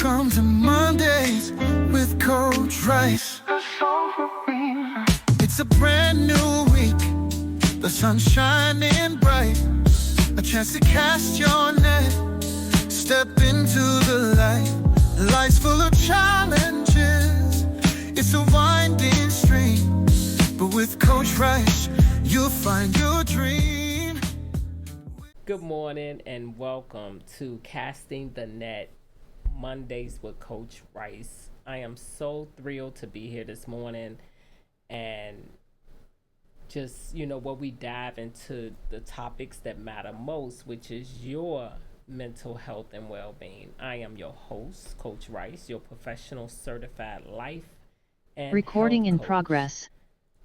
Welcome to Mondays with Coach Rice. It's a brand new week, the sun's shining bright. A chance to cast your net, step into the light. Life's full of challenges, it's a winding stream. But with Coach Rice, you'll find your dream. Good morning and welcome to Casting the Net Mondays with Coach Rice. I am so thrilled to be here this morning and just, where we dive into the topics that matter most, which is your mental health and well-being. I am your host, Coach Rice, your professional certified life and recording health in coach progress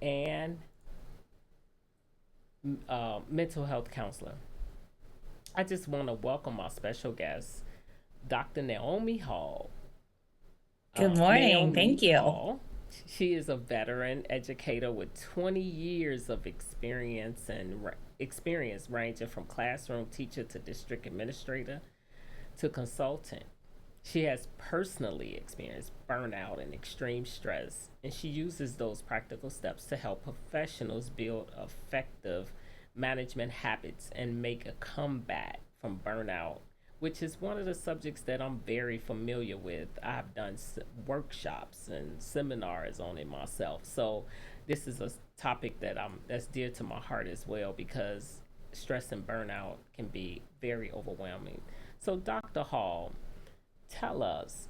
and mental health counselor. I just want to welcome our special guest, Dr. Naomi Hall. Good morning. Naomi Thank you. Hall, she is a veteran educator with 20 years of experience ranging from classroom teacher to district administrator to consultant. She has personally experienced burnout and extreme stress, and she uses those practical steps to help professionals build effective management habits and make a comeback from burnout, which is one of the subjects that I'm very familiar with. I've done workshops and seminars on it myself. So this is a topic that's dear to my heart as well, because stress and burnout can be very overwhelming. So Dr. Hall, tell us,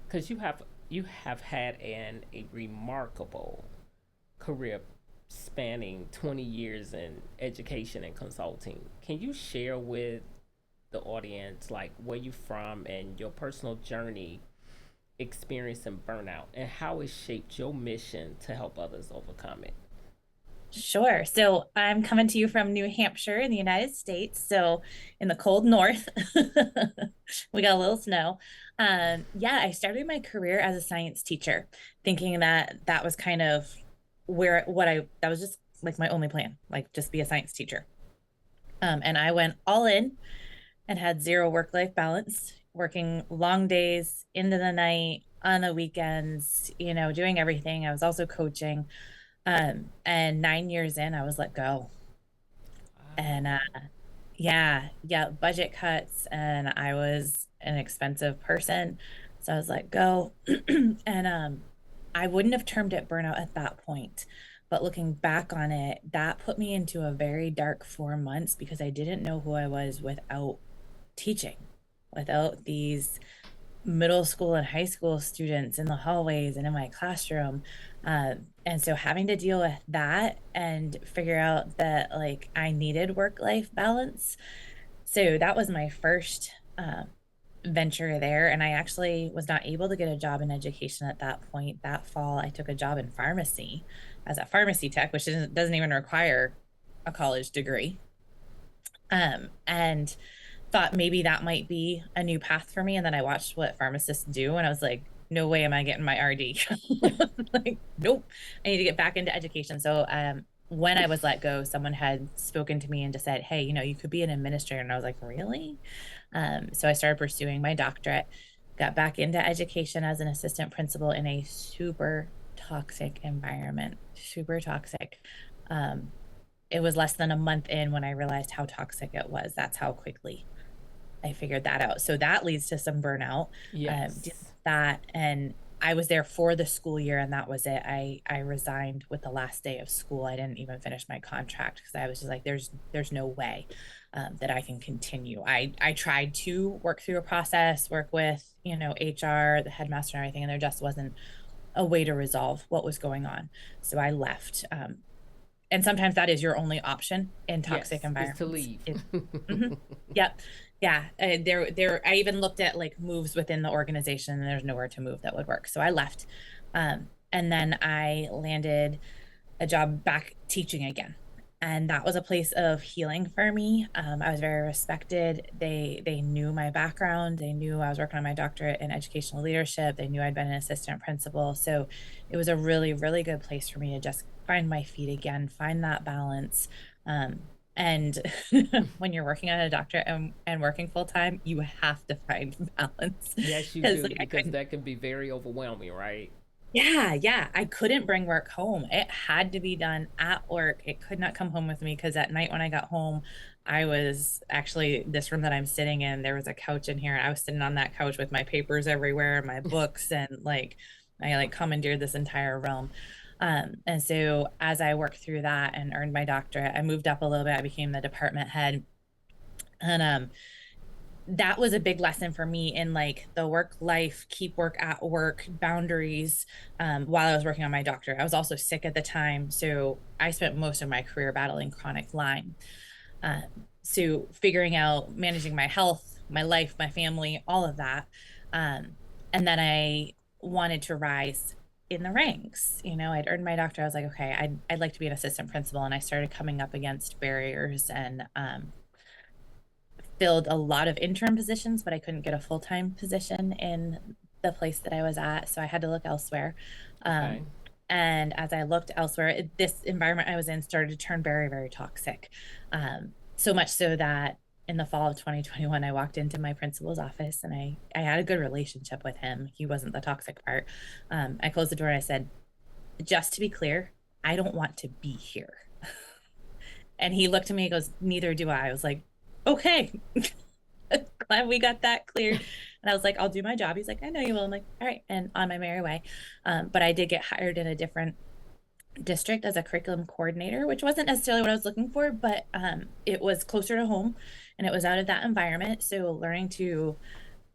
because you have had a remarkable career spanning 20 years in education and consulting. Can you share with the audience like where you're from and your personal journey experiencing burnout and how it shaped your mission to help others overcome it? Sure. So I'm coming to you from New Hampshire in the United States. So in the cold north, we got a little snow. I started my career as a science teacher, thinking that was kind of that was just like my only plan, like just be a science teacher. And I went all in and had zero work-life balance, working long days into the night, on the weekends, doing everything. I was also coaching. And 9 years in, I was let go. And budget cuts, and I was an expensive person. So I was let go. And I wouldn't have termed it burnout at that point. But looking back on it, that put me into a very dark 4 months because I didn't know who I was without teaching, without these middle school and high school students in the hallways and in my classroom. And so having to deal with that and figure out that like I needed work-life balance. So that was my first venture there. And I actually was not able to get a job in education at that point. That fall, I took a job in pharmacy as a pharmacy tech, which doesn't even require a college degree. And thought maybe that might be a new path for me. And then I watched what pharmacists do, and I was like, no way am I getting my RD. Like, nope, I need to get back into education. So when I was let go, someone had spoken to me and just said, hey, you could be an administrator. And I was like, really? So I started pursuing my doctorate, got back into education as an assistant principal in a super toxic environment, super toxic. It was less than a month in when I realized how toxic it was. That's how quickly I figured that out. So that leads to some burnout. Yes. And I was there for the school year, and that was it. I resigned with the last day of school. I didn't even finish my contract because I was just like, there's no way that I can continue. I tried to work through a process, work with, HR, the headmaster and everything, and there just wasn't a way to resolve what was going on. So I left. And sometimes that is your only option in toxic environments. Is to leave. Mm-hmm. Yep. Yeah. I even looked at like moves within the organization, and there's nowhere to move that would work. So I left. And then I landed a job back teaching again. And that was a place of healing for me. I was very respected. They knew my background. They knew I was working on my doctorate in educational leadership. They knew I'd been an assistant principal. So it was a really, really good place for me to just find my feet again, find that balance. And when you're working on a doctorate and working full time, you have to find balance. Yes, you Because do, like I because couldn't, that can be very overwhelming, right? yeah, I couldn't bring work home. It had to be done at work. It could not come home with me because at night when I got home, I was actually this room that I'm sitting in, there was a couch in here. I was sitting on that couch with my papers everywhere, my books, and like I like commandeered this entire realm. And so as I worked through that and earned my doctorate, I moved up a little bit. I became the department head. And that was a big lesson for me in like the work life, keep work at work boundaries. While I was working on my doctorate, I was also sick at the time. So I spent most of my career battling chronic Lyme. Um, so figuring out managing my health, my life, my family, all of that. Um, and then I wanted to rise in the ranks. You know, I'd earned my doctorate. I was like, okay, I'd like to be an assistant principal. And I started coming up against barriers and filled a lot of interim positions, but I couldn't get a full-time position in the place that I was at. So I had to look elsewhere. Okay. Um, and as I looked elsewhere, this environment I was in started to turn very, very toxic. So much so that in the fall of 2021, I walked into my principal's office and I had a good relationship with him. He wasn't the toxic part. I closed the door and I said, just to be clear, I don't want to be here. And he looked at me and goes, neither do I. I was like, okay, glad we got that cleared. And I was like, I'll do my job. He's like, I know you will. I'm like, all right. And on my merry way. But I did get hired in a different district as a curriculum coordinator, which wasn't necessarily what I was looking for, but it was closer to home and it was out of that environment. So learning to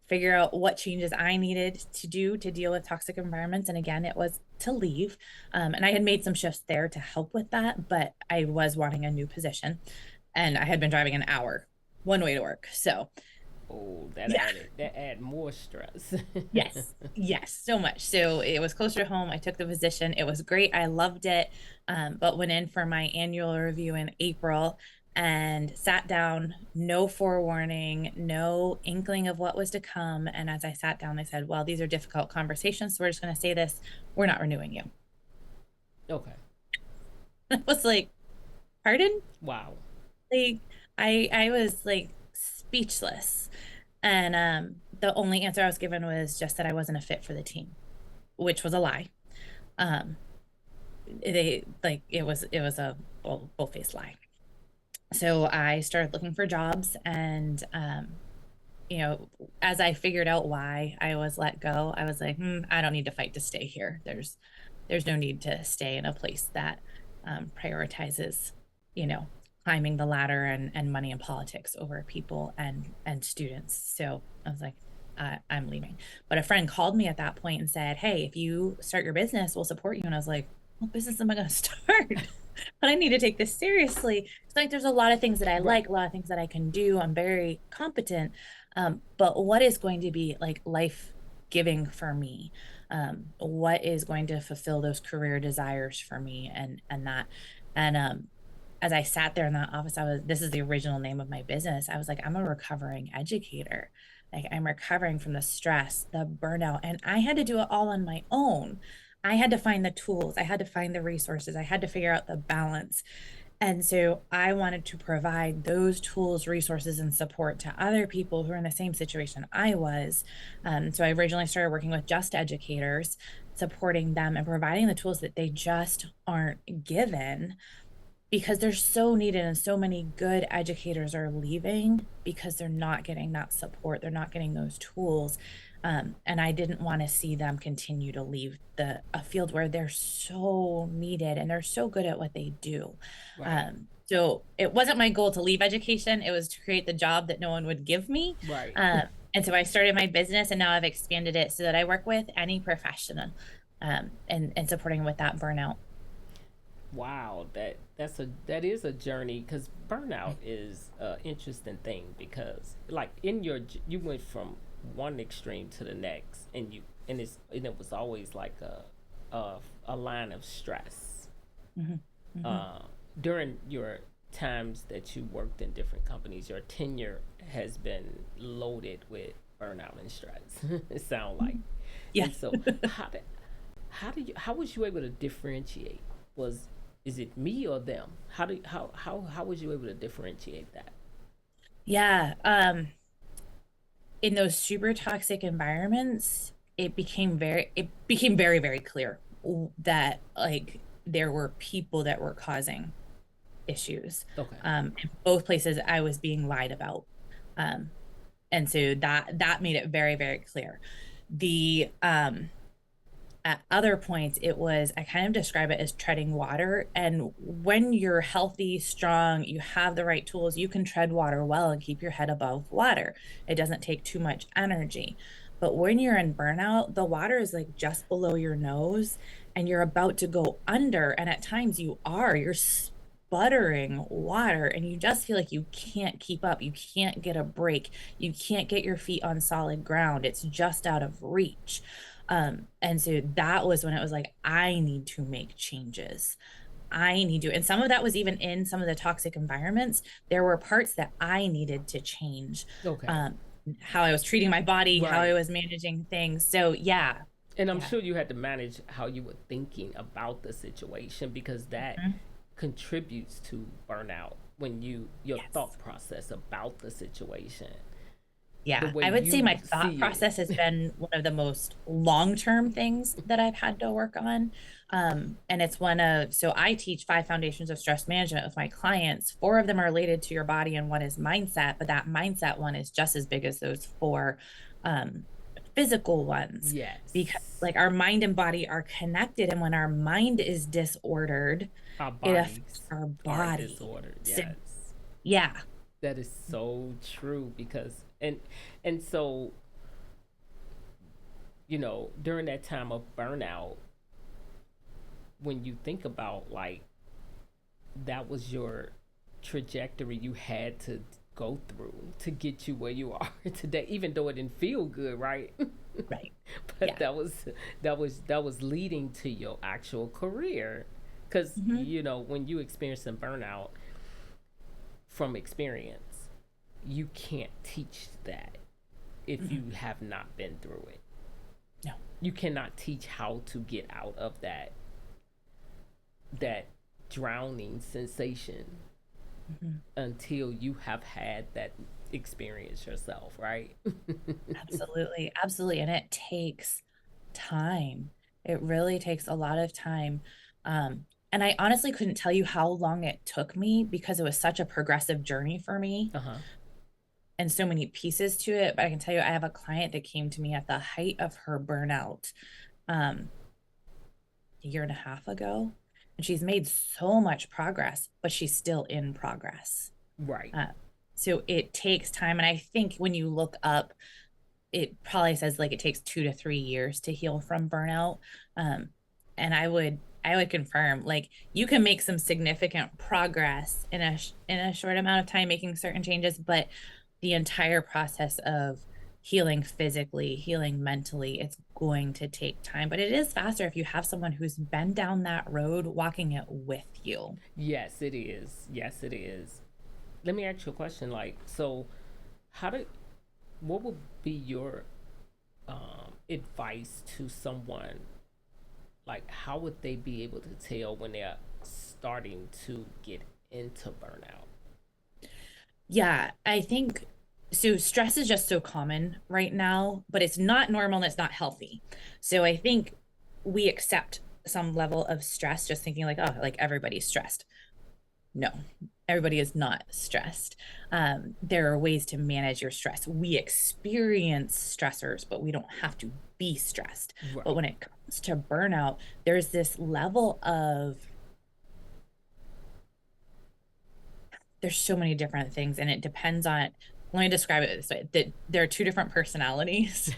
figure out what changes I needed to do to deal with toxic environments. And again, it was to leave. And I had made some shifts there to help with that, but I was wanting a new position and I had been driving an hour one way to work. So Oh, yeah, that add more stress. yes, so much. So it was closer to home. I took the position. It was great. I loved it. But went in for my annual review in April and sat down, no forewarning, no inkling of what was to come. And as I sat down, they said, well, these are difficult conversations. So we're just going to say this, we're not renewing you. Okay. I was like, pardon? Wow. Like I was like speechless. And the only answer I was given was just that I wasn't a fit for the team, which was a lie. Um, they like it was a bull-faced lie. So I started looking for jobs and you know, as I figured out why I was let go, I was like, I don't need to fight to stay here. There's no need to stay in a place that prioritizes, you know, climbing the ladder and money and politics over people and students. So I was like, I'm leaving. But a friend called me at that point and said, hey, if you start your business, we'll support you. And I was like, what business am I going to start? But I need to take this seriously. It's like there's a lot of things that I Right. like, a lot of things that I can do. I'm very competent. But what is going to be like life giving for me? What is going to fulfill those career desires for me and that and as I sat there in that office, this is the original name of my business. I was like, I'm a recovering educator. Like I'm recovering from the stress, the burnout, and I had to do it all on my own. I had to find the tools, I had to find the resources, I had to figure out the balance. And so I wanted to provide those tools, resources, and support to other people who are in the same situation I was. So I originally started working with just educators, supporting them and providing the tools that they just aren't given because they're so needed and so many good educators are leaving because they're not getting that support, they're not getting those tools. And I didn't want to see them continue to leave the a field where they're so needed and they're so good at what they do. Right. So it wasn't my goal to leave education, it was to create the job that no one would give me. Right. And so I started my business and now I've expanded it so that I work with any professional and supporting with that burnout. Wow, that is a journey, because burnout is an interesting thing, because like you went from one extreme to the next, and it was always like a line of stress. Mhm, mhm. uh, During your times that you worked in different companies, your tenure has been loaded with burnout and stress. It sounds like. Yeah. And so how did how was you able to differentiate? Was is it me or them? How was you able to differentiate that? Yeah. In those super toxic environments, it became very, very clear that like there were people that were causing issues. Okay. In both places I was being lied about. Um, and so that made it very, very clear. The At other points it was, I kind of describe it as treading water, and when you're healthy, strong, you have the right tools, you can tread water well and keep your head above water. It doesn't take too much energy. But when you're in burnout, the water is like just below your nose and you're about to go under, and at times you're sputtering water and you just feel like you can't keep up, you can't get a break, you can't get your feet on solid ground, it's just out of reach. And so that was when it was like, I need to make changes. I need to, and some of that was even in some of the toxic environments. There were parts that I needed to change. Okay. Um, how I was treating my body, how I Right. was managing things. So yeah, And I'm yeah. sure you had to manage how you were thinking about the situation, because that Mhm. contributes to burnout, when your Yes. thought process about the situation, the Yeah, way I would say you my thought see process has it. been one of the most long-term things that I've had to work on. And it's one of, so I teach 5 foundations of stress management with my clients. 4 of them are related to your body and one is mindset, but that mindset one is just as big as those 4 um, physical ones, because Yes. like our mind and body are connected. And when our mind is disordered, Our it affects bodies our are body. disordered. So Yes. yeah. That is so true, because and so, during that time of burnout, when you think about, like, that was your trajectory you had to go through to get you where you are today, even though it didn't feel good, right? Right. But Yeah. that was leading to your actual career, because Mhm. when you experience some burnout from experience, you can't teach that if Mm-mm. you have not been through it. No. You cannot teach how to get out of that drowning sensation Mhm. until you have had that experience yourself, right? Absolutely, absolutely, and it takes time. It really takes a lot of time, and I honestly couldn't tell you how long it took me because it was such a progressive journey for me Uh-huh. and so many pieces to it, but I can tell you I have a client that came to me at the height of her burnout, um, a year and a half ago, and she's made so much progress, but she's still in progress. Right. Uh, so it takes time, and I think when you look up, it probably says like it takes 2 to 3 years to heal from burnout. Um, and I would confirm, like, you can make some significant progress in a short amount of time making certain changes, but the entire process of healing physically, healing mentally, it's going to take time. But it is faster if you have someone who's been down that road walking it with you. Yes, it is. Yes, it is. Let me ask you a question. Like, so, how do what would be your advice to someone? Like, how would they be able to tell when they're starting to get into burnout? Yeah, I think so. Stress is just so common right now, but it's not normal and it's not healthy. So I think we accept some level of stress, just thinking like, oh, like everybody's stressed. No, everybody is not stressed. There are ways to manage your stress. We experience stressors, but we don't have to be stressed. But Right. when it comes to burnout, there's this level of, there's so many different things and it depends on, let me describe it this way, that there are 2 different personalities.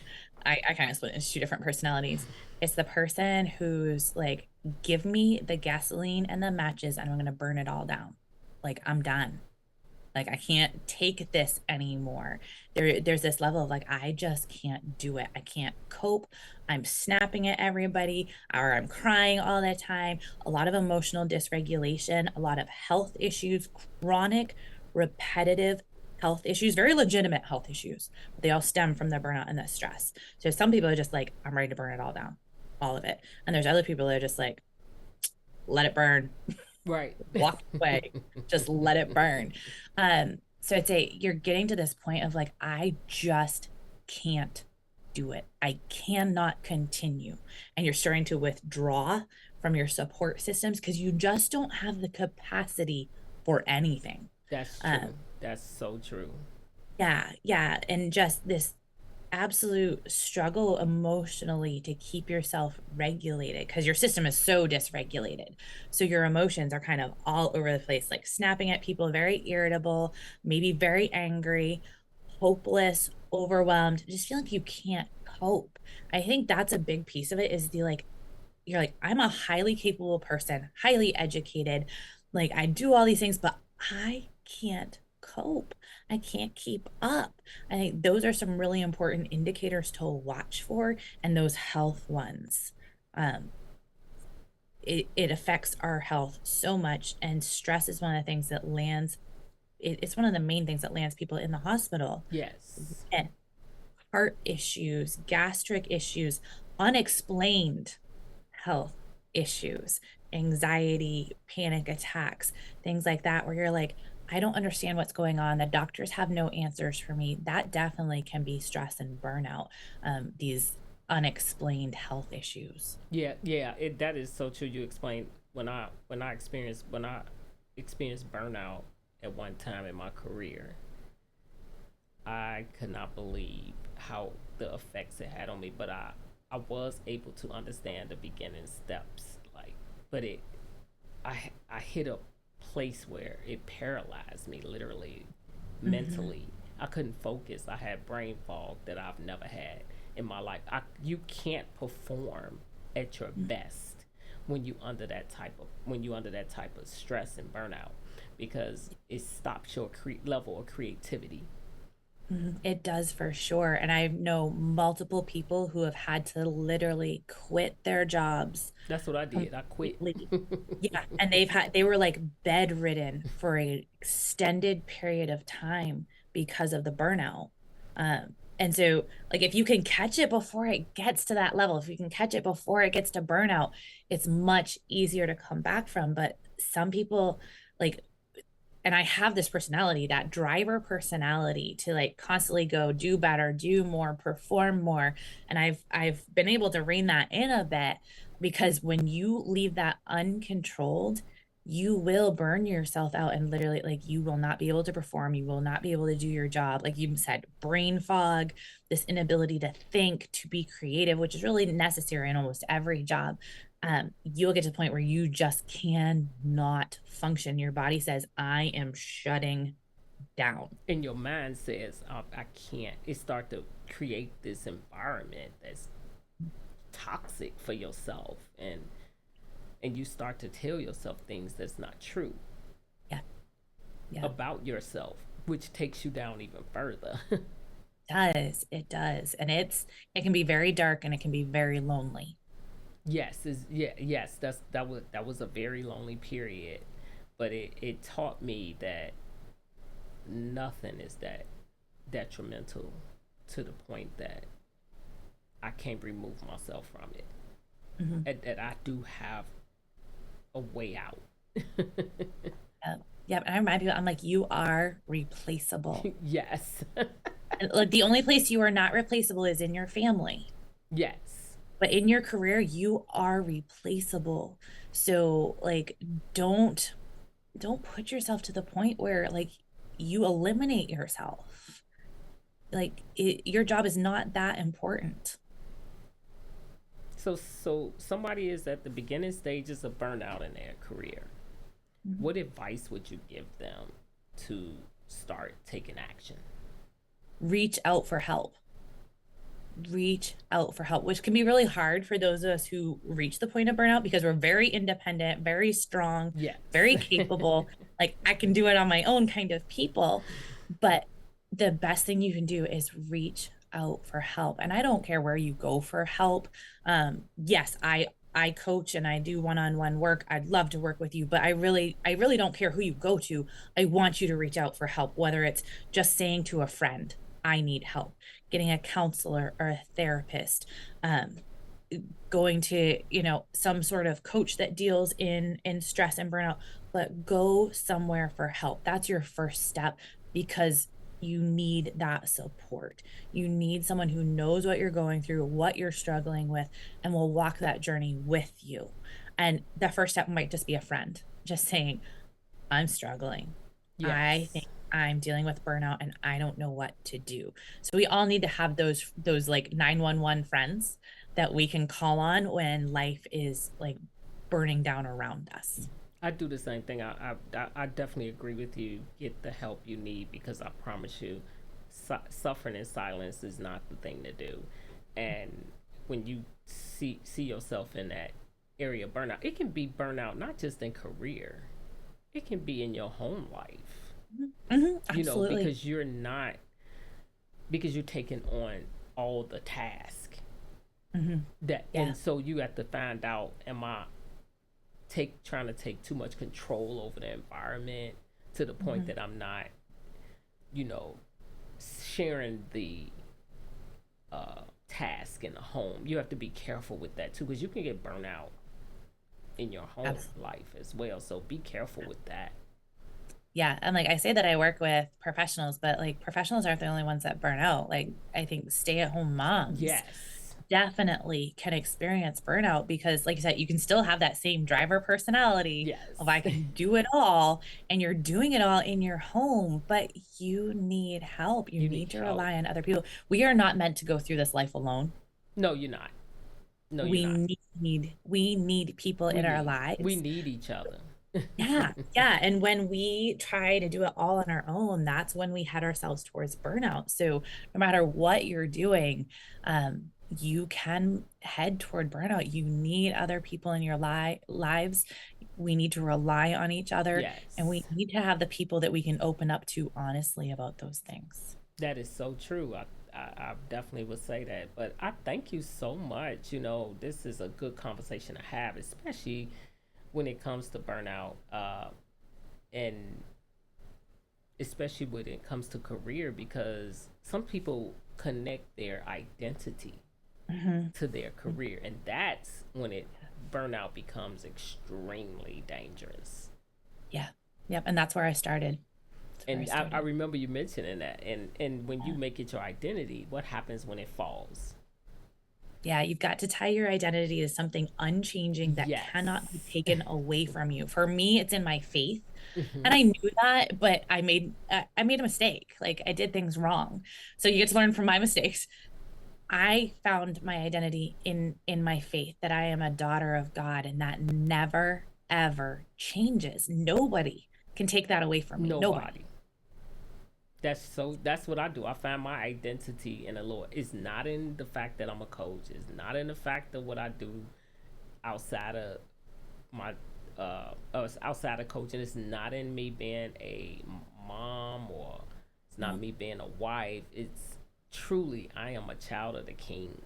I kind of split it into 2 different personalities. It's the person who's like, give me the gasoline and the matches and I'm going to burn it all down, like I'm done, like I can't take this anymore. There's this level of like, I just can't do it, I can't cope, I'm snapping at everybody, or I'm crying all the time, a lot of emotional dysregulation, a lot of health issues, chronic repetitive health issues, very legitimate health issues, but they all stem from the burnout and the stress. So some people are just like, I'm ready to burn it all down, all of it, and there's other people that are just like, let it burn. Right. walk away, just let it burn. So I'd say you're getting to this point of like, I just can't do it. I cannot continue. And you're starting to withdraw from your support systems because you just don't have the capacity for anything. That's Um, true. That's so true. yeah, yeah. And just this absolute struggle emotionally to keep yourself regulated because your system is so dysregulated. So your emotions are kind of all over the place, like snapping at people, very irritable, maybe very angry, hopeless, overwhelmed, just feel like you can't cope. I think that's a big piece of it is the like, you're like, I'm a highly capable person, highly educated. Like, I do all these things, but I can't cope. I can't keep up. I think those are some really important indicators to watch for, and those health ones. Um, it affects our health so much, and stress is one of the things that lands. It's one of the main things that lands people in the hospital. Yes. And heart issues, gastric issues, unexplained health issues, anxiety, panic attacks, things like that, where you're like, I don't understand what's going on. The doctors have no answers for me. That definitely can be stress and burnout, these unexplained health issues. Yeah, yeah, that is so true. You explained when I experienced burnout at one time in my career, I could not believe how the effects it had on me. But I was able to understand the beginning steps, like, but I hit a place where it paralyzed me literally, Mhm. mentally. I couldn't focus. I had brain fog that I've never had in my life. You can't perform at your best when you under that type of stress and burnout because it stops your level of creativity. Mhm. It does for sure. And I know multiple people who have had to literally quit their jobs That's what I did. I quit. completely. Yeah, and they were like bedridden for an extended period of time because of the burnout. And so like if you can catch it before it gets to that level, if you can catch it before it gets to burnout, it's much easier to come back from. But some people like, and I have this personality, that driver personality to like constantly go do better, do more, perform more. And I've been able to rein that in a bit because when you leave that uncontrolled, you will burn yourself out and literally like you will not be able to perform, you will not be able to do your job. Like you said, brain fog, this inability to think, to be creative, which is really necessary in almost every job. You'll get to the point where you just cannot function. Your body says, I am shutting down. And your mind says, I can't. It start to create this environment that's toxic for yourself, and you start to tell yourself things that's not true Yeah, yeah, about yourself, which takes you down even further. it does. It does. And it can be very dark and it can be very lonely. Yes, that was a very lonely period, but it taught me that nothing is that detrimental to the point that I can't remove myself from it. Mhm. That I do have a way out. Yeah. Yeah. And I remind people, I'm like, you are replaceable. Yes. And like the only place you are not replaceable is in your family. Yes. But in your career, you are replaceable. So like don't don't put yourself to the point where like you eliminate yourself. Like your job is not that important. So somebody is at the beginning stages of burnout in their career. Mhm. What advice would you give them to start taking action? Reach out for help. Reach out for help, which can be really hard for those of us who reach the point of burnout because we're very independent, very strong, Yes. very capable. Like I can do it on my own kind of people. But the best thing you can do is reach out for help. And I don't care where you go for help. Yes, I coach and I do one-on-one work. I'd love to work with you, but I really don't care who you go to. I want you to reach out for help, whether it's just saying to a friend, I need help, getting a counselor or a therapist. Um, going to, some sort of coach that deals in stress and burnout, but go somewhere for help. That's your first step, because you need that support. You need someone who knows what you're going through, what you're struggling with, and will walk that journey with you. And the first step might just be a friend, just saying, I'm struggling. I think Yes. I'm dealing with burnout and I don't know what to do. So we all need to have those like 911 friends that we can call on when life is like burning down around us. I do the same thing. I definitely agree with you. Get the help you need, because I promise you, suffering in silence is not the thing to do. And when you see yourself in that area of burnout, it can be burnout not just in career, it can be in your home life. Absolutely. Because you're taking on all the task that, Yeah. and so you have to find out, am I trying to take too much control over the environment to the point that I'm not, you know, sharing the task in the home. You have to be careful with that too, because you can get burnout in your home Absolutely. life as well. So be careful with that. Yeah. And like I say that I work with professionals, but like professionals aren't the only ones that burn out. Like I think stay-at-home moms Yes. definitely can experience burnout, because like you said, you can still have that same driver personality of I Yes. can do it all, and you're doing it all in your home, but you need help. You You need need to help. rely on other people. We are not meant to go through this life alone. No, you're not. No, you're We not. need people in our We lives. need each other. Yeah, yeah, and when we try to do it all on our own, that's when we head ourselves towards burnout. So no matter what you're doing, you can head toward burnout. You need other people in your lives. We need to rely on each other, and we Yes. need to have the people that we can open up to honestly about those things. That is so true. I definitely would say that. But I thank you so much. This is a good conversation to have, especially when it comes to burnout, and especially when it comes to career, because some people connect their identity Mhm. to their career, and that's when it burnout becomes extremely dangerous. Yeah. Yep, and that's where I started. That's where I And I started. remember you mentioning that, and when you make it your identity, what happens when it falls? Yeah, you've got to tie your identity to something unchanging that cannot be Yes. taken away from you. For me, it's in my faith. And Hmm. I knew that, but I made a mistake. Like I did things wrong. So you get to learn from my mistakes. I found my identity in my faith, that I am a daughter of God, and that never ever changes. Nobody can take that away from me. Nobody. Nobody. That's what I do. I find my identity in the Lord. It's not in the fact that I'm a coach. It's not in the fact of what I do outside of my outside of coaching. It's not in me being a mom, or it's not No. me being a wife. It's truly I am a child of the King.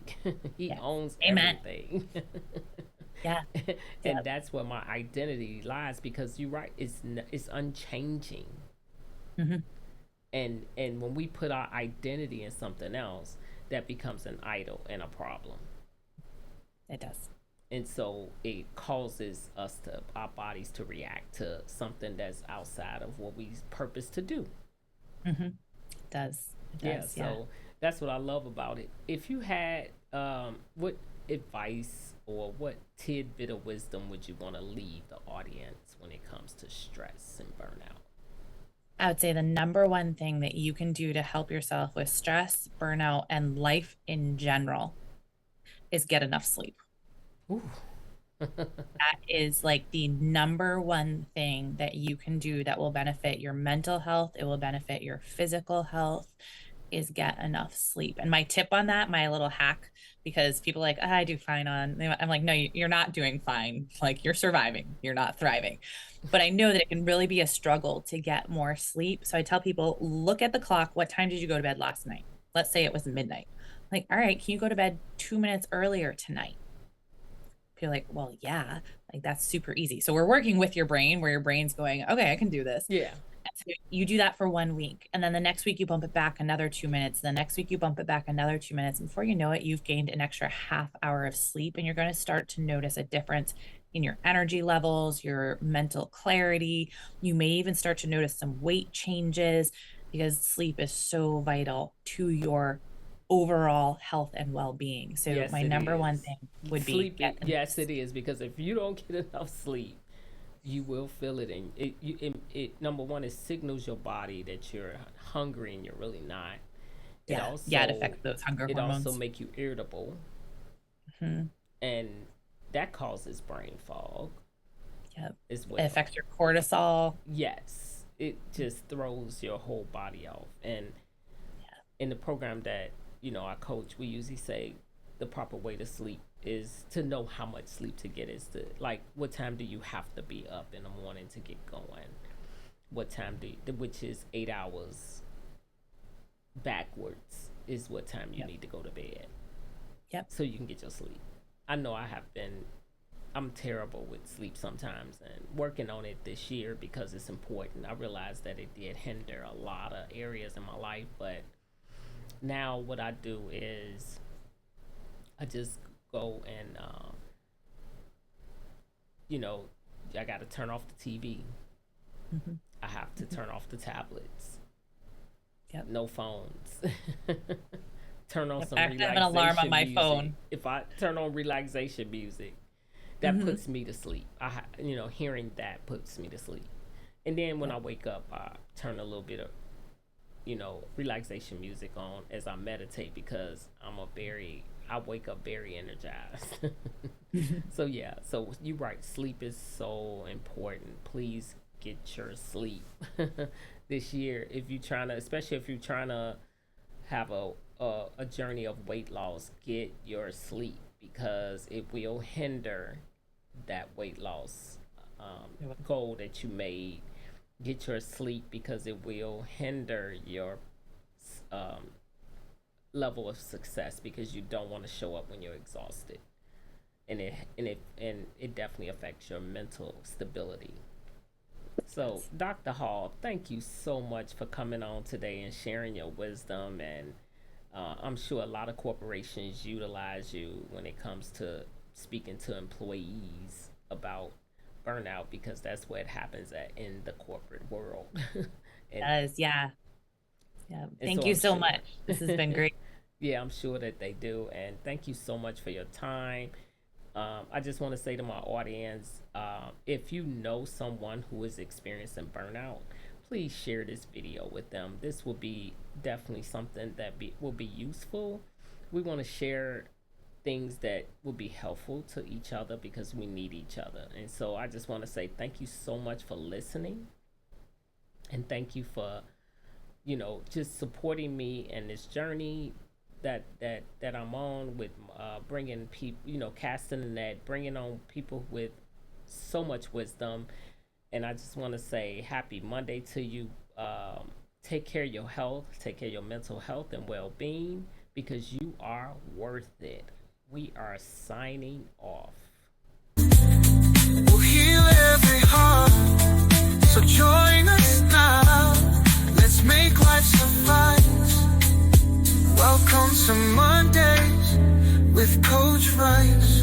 He Yes. owns Amen. everything. Yeah. And Yep. that's where my identity lies, because you're right, it's unchanging. Hmm. And when we put our identity in something else, that becomes an idol and a problem. It does. And so it causes our bodies to react to something that's outside of what we purpose to do. Hmm. It does. It Yeah, does. Yeah. so that's what I love about it. If you had, what advice or what tidbit of wisdom would you want to leave the audience when it comes to stress and burnout? I would say the number one thing that you can do to help yourself with stress, burnout, and life in general is get enough sleep. Ooh. That is like the number one thing that you can do that will benefit your mental health. It will benefit your physical health, is get enough sleep. And my tip on that, my little hack, because people are like, "Ah, I do fine on, I'm like, no, you're not doing fine. Like you're surviving, you're not thriving. But I know that it can really be a struggle to get more sleep. So I tell people, look at the clock. What time did you go to bed last night? Let's say it was midnight. Like, all right, can you go to bed 2 minutes earlier tonight? Feel like, well, yeah, like that's super easy. So we're working with your brain, where your brain's going, okay, I can do this. Yeah. So you do that for 1 week, and then the next week you bump it back another 2 minutes. The next week you bump it back another 2 minutes. And before you know it, you've gained an extra half hour of sleep, and you're going to start to notice a difference in your energy levels, your mental clarity. You may even start to notice some weight changes because sleep is so vital to your overall health and well-being. So Yes, my it number one is. thing would be Sleep, get yes, it is, because if you don't get enough sleep, you will feel it, and it number one, it signals your body that you're hungry and you're really not. It yeah, it also affects those hunger it also hormones. make you irritable, Mhm. and that causes brain fog Yep. as It well. affects your cortisol. Yes, it just throws your whole body off. And Yeah. in the program that I coach, we usually say the proper way to sleep is to know how much sleep to get, is to, like, what time do you have to be up in the morning to get going, what time which is 8 hours backwards is what time you Yep. need to go to bed Yep. so you can get your sleep. I know I'm terrible with sleep sometimes, and working on it this year because it's important. I realized that it did hinder a lot of areas in my life, but now what I do is I just go and you know I got to turn off the TV. Mhm. I have to turn off the tablets. Yep. No phones. Turn on Yep. some I actually have an alarm on relaxation my music. phone. If I turn on relaxation music, that Mhm. puts me to sleep. Hearing that puts me to sleep. And then when I Yep. wake up, I turn a little bit of relaxation music on as I meditate, because I wake up very energized. So yeah, so you're right. Sleep is so important. Please get your sleep this year if you're trying to, especially if you're trying to have a journey of weight loss. Get your sleep, because it will hinder that weight loss Yep. goal that you made. Get your sleep, because it will hinder your um, level of success, because you don't want to show up when you're exhausted, and it definitely affects your mental stability. So, Yes. Dr. Hall, thank you so much for coming on today and sharing your wisdom. And I'm sure a lot of corporations utilize you when it comes to speaking to employees about burnout, because that's what happens in the corporate world. and Does. Yeah. Yeah. and so Thank you I'm so sure. much. This has been great. Yeah, I'm sure that they do. And thank you so much for your time. I just want to say to my audience, if you know someone who is experiencing burnout, please share this video with them. This will be definitely something that will be useful. We want to share things that will be helpful to each other, because we need each other. And so I just want to say thank you so much for listening, and thank you for just supporting me in this journey that I'm on with bringing people, casting the net, bringing on people with so much wisdom. And I just want to say happy Monday to you. Take care of your health, take care of your mental health and well-being, because you are worth it. We are signing off. We'll heal every heart, so join us now. Let's make life suffice. Welcome to Mondays with Coach Rice.